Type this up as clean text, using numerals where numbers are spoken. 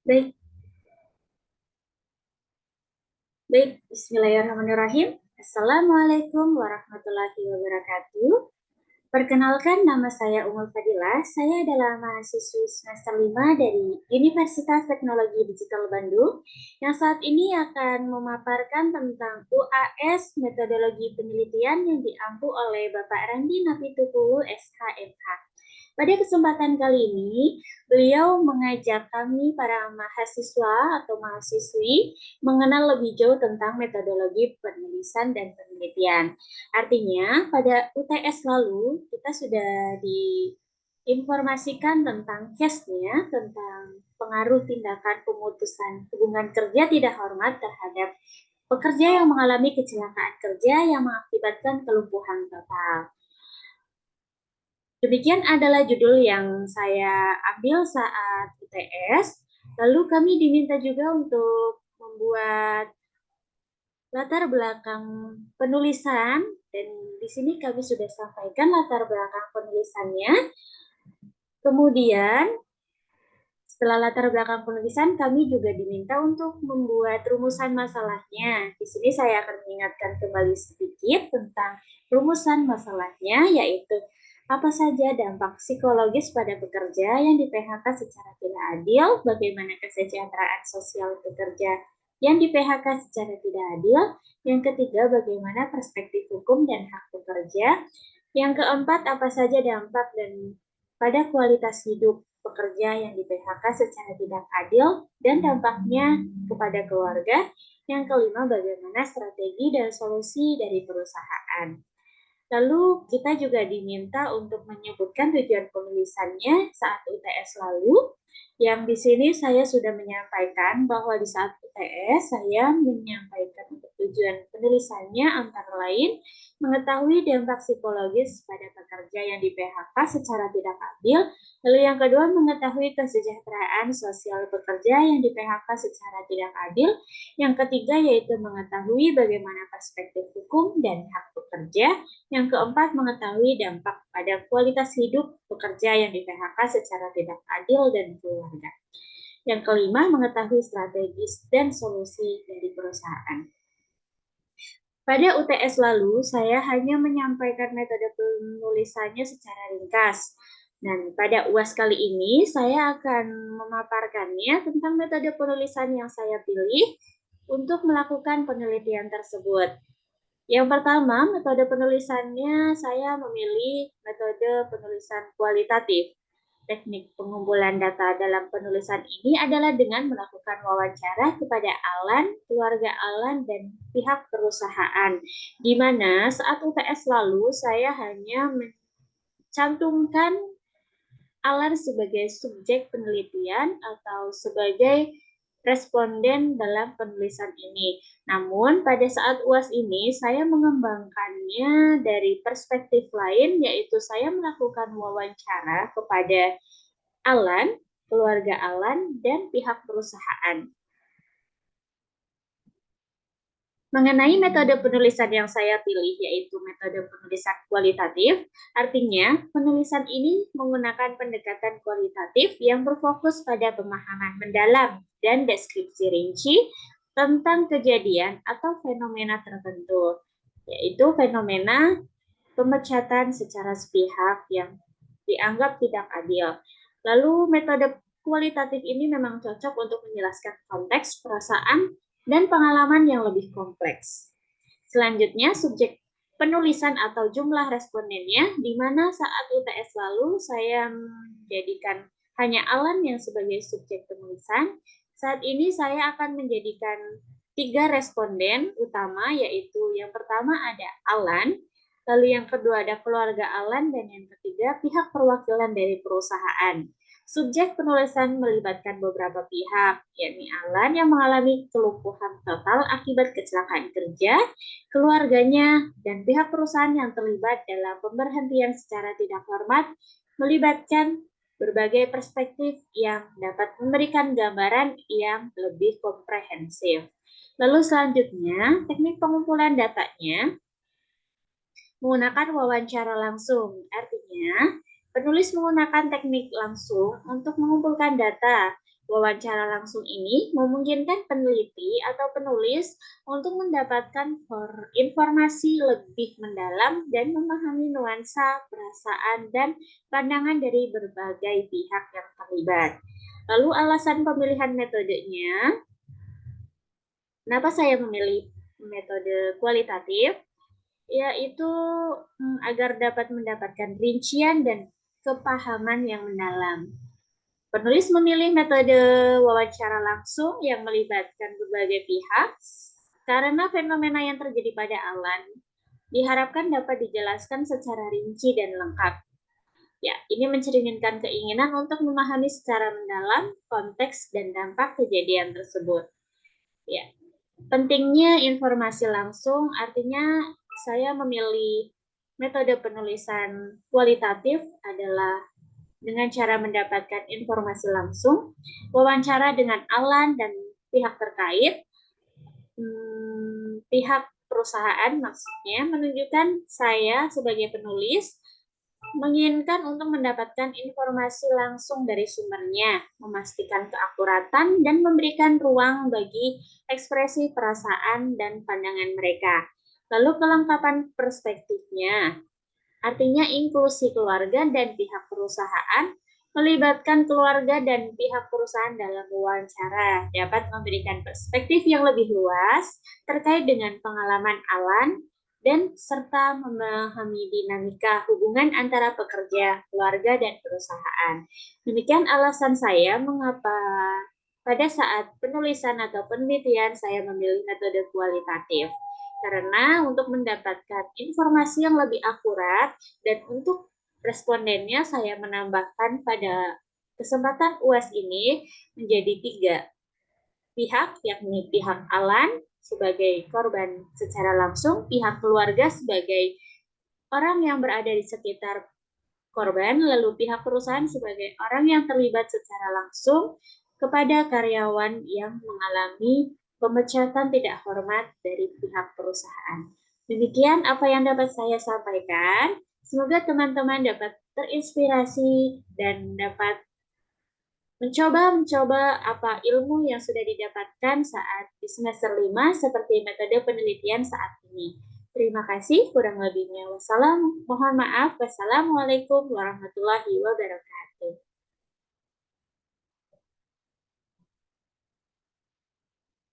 Baik, baik. Bismillahirrahmanirrahim. Assalamualaikum warahmatullahi wabarakatuh. Perkenalkan, nama saya Umul Fadilah. Saya adalah mahasiswi semester 5 dari Universitas Teknologi Digital Bandung yang saat ini akan memaparkan tentang UAS metodologi penelitian yang diampu oleh Bapak Randi Napitupulu SHMH. Pada kesempatan kali ini, beliau mengajak kami para mahasiswa atau mahasiswi mengenal lebih jauh tentang metodologi penulisan dan penelitian. Artinya, pada UTS lalu kita sudah diinformasikan tentang case-nya, tentang pengaruh tindakan pemutusan hubungan kerja tidak hormat terhadap pekerja yang mengalami kecelakaan kerja yang mengakibatkan kelumpuhan total. Demikian adalah judul yang saya ambil saat UTS. Lalu kami diminta juga untuk membuat latar belakang penulisan, dan di sini kami sudah sampaikan latar belakang penulisannya. Kemudian setelah latar belakang penulisan, kami juga diminta untuk membuat rumusan masalahnya. Di sini saya akan mengingatkan kembali sedikit tentang rumusan masalahnya, yaitu apa saja dampak psikologis pada pekerja yang di PHK secara tidak adil, bagaimana kesejahteraan sosial pekerja yang di PHK secara tidak adil, yang ketiga bagaimana perspektif hukum dan hak pekerja, yang keempat apa saja dampak dan pada kualitas hidup pekerja yang di PHK secara tidak adil dan dampaknya kepada keluarga. Yang kelima, bagaimana strategi dan solusi dari perusahaan. Lalu kita juga diminta untuk menyebutkan tujuan penulisannya saat UTS lalu. Yang di sini saya sudah menyampaikan bahwa di saat UTS saya menyampaikan untuk tujuan penulisannya antara lain mengetahui dampak psikologis pada pekerja yang di PHK secara tidak adil. Lalu yang kedua, mengetahui kesejahteraan sosial pekerja yang di PHK secara tidak adil. Yang ketiga yaitu mengetahui bagaimana perspektif hukum dan hak pekerja. Yang keempat, mengetahui dampak pada kualitas hidup pekerja yang di PHK secara tidak adil dan keluarga. Yang kelima, mengetahui strategis dan solusi dari perusahaan. Pada UTS lalu, saya hanya menyampaikan metode penulisannya secara ringkas. Dan pada UAS kali ini, saya akan memaparkannya tentang metode penulisan yang saya pilih untuk melakukan penelitian tersebut. Yang pertama, metode penulisannya saya memilih metode penulisan kualitatif. Teknik pengumpulan data dalam penulisan ini adalah dengan melakukan wawancara kepada Alan, keluarga Alan, dan pihak perusahaan. Di mana saat UTS lalu saya hanya mencantumkan Alan sebagai subjek penelitian atau sebagai responden dalam penulisan ini. Namun pada saat UAS ini saya mengembangkannya dari perspektif lain, yaitu saya melakukan wawancara kepada Alan, keluarga Alan, dan pihak perusahaan. Mengenai metode penulisan yang saya pilih, yaitu metode penulisan kualitatif, artinya penulisan ini menggunakan pendekatan kualitatif yang berfokus pada pemahaman mendalam dan deskripsi rinci tentang kejadian atau fenomena tertentu, yaitu fenomena pemecatan secara sepihak yang dianggap tidak adil. Lalu metode kualitatif ini memang cocok untuk menjelaskan konteks, perasaan, dan pengalaman yang lebih kompleks. Selanjutnya, subjek penulisan atau jumlah respondennya, di mana saat UTS lalu saya menjadikan hanya Alan yang sebagai subjek penulisan. Saat ini saya akan menjadikan 3 responden utama, yaitu yang pertama ada Alan, lalu yang kedua ada keluarga Alan, dan yang ketiga pihak perwakilan dari perusahaan. Subjek penulisan melibatkan beberapa pihak, yakni Alan yang mengalami kelumpuhan total akibat kecelakaan kerja, keluarganya, dan pihak perusahaan yang terlibat dalam pemberhentian secara tidak hormat, melibatkan berbagai perspektif yang dapat memberikan gambaran yang lebih komprehensif. Lalu selanjutnya, teknik pengumpulan datanya menggunakan wawancara langsung. Artinya, penulis menggunakan teknik langsung untuk mengumpulkan data Wawancara langsung ini memungkinkan peneliti atau penulis untuk mendapatkan informasi lebih mendalam dan memahami nuansa, perasaan, dan pandangan dari berbagai pihak yang terlibat. Lalu alasan pemilihan metodenya, kenapa saya memilih metode kualitatif? Yaitu agar dapat mendapatkan rincian dan kepahaman yang mendalam. Penulis memilih metode wawancara langsung yang melibatkan berbagai pihak karena fenomena yang terjadi pada Alan diharapkan dapat dijelaskan secara rinci dan lengkap. Ya, ini mencerminkan keinginan untuk memahami secara mendalam konteks dan dampak kejadian tersebut. Ya, pentingnya informasi langsung artinya saya memilih metode penulisan kualitatif adalah dengan cara mendapatkan informasi langsung, wawancara dengan Alan dan pihak terkait, pihak perusahaan maksudnya menunjukkan saya sebagai penulis menginginkan untuk mendapatkan informasi langsung dari sumbernya, memastikan keakuratan dan memberikan ruang bagi ekspresi perasaan dan pandangan mereka. Lalu kelengkapan perspektifnya, artinya inklusi keluarga dan pihak perusahaan, melibatkan keluarga dan pihak perusahaan dalam wawancara, dapat memberikan perspektif yang lebih luas terkait dengan pengalaman Alan dan serta memahami dinamika hubungan antara pekerja, keluarga, dan perusahaan. Demikian alasan saya mengapa pada saat penulisan atau penelitian saya memilih metode kualitatif. Karena untuk mendapatkan informasi yang lebih akurat dan untuk respondennya saya menambahkan pada kesempatan UAS ini menjadi 3 pihak, yakni pihak Alan sebagai korban secara langsung, pihak keluarga sebagai orang yang berada di sekitar korban, lalu pihak perusahaan sebagai orang yang terlibat secara langsung kepada karyawan yang mengalami pemecatan tidak hormat dari pihak perusahaan. Demikian apa yang dapat saya sampaikan. Semoga teman-teman dapat terinspirasi dan dapat mencoba apa ilmu yang sudah didapatkan saat di semester 5 seperti metode penelitian saat ini. Terima kasih, kurang lebihnya. Mohon maaf. Wassalamualaikum warahmatullahi wabarakatuh.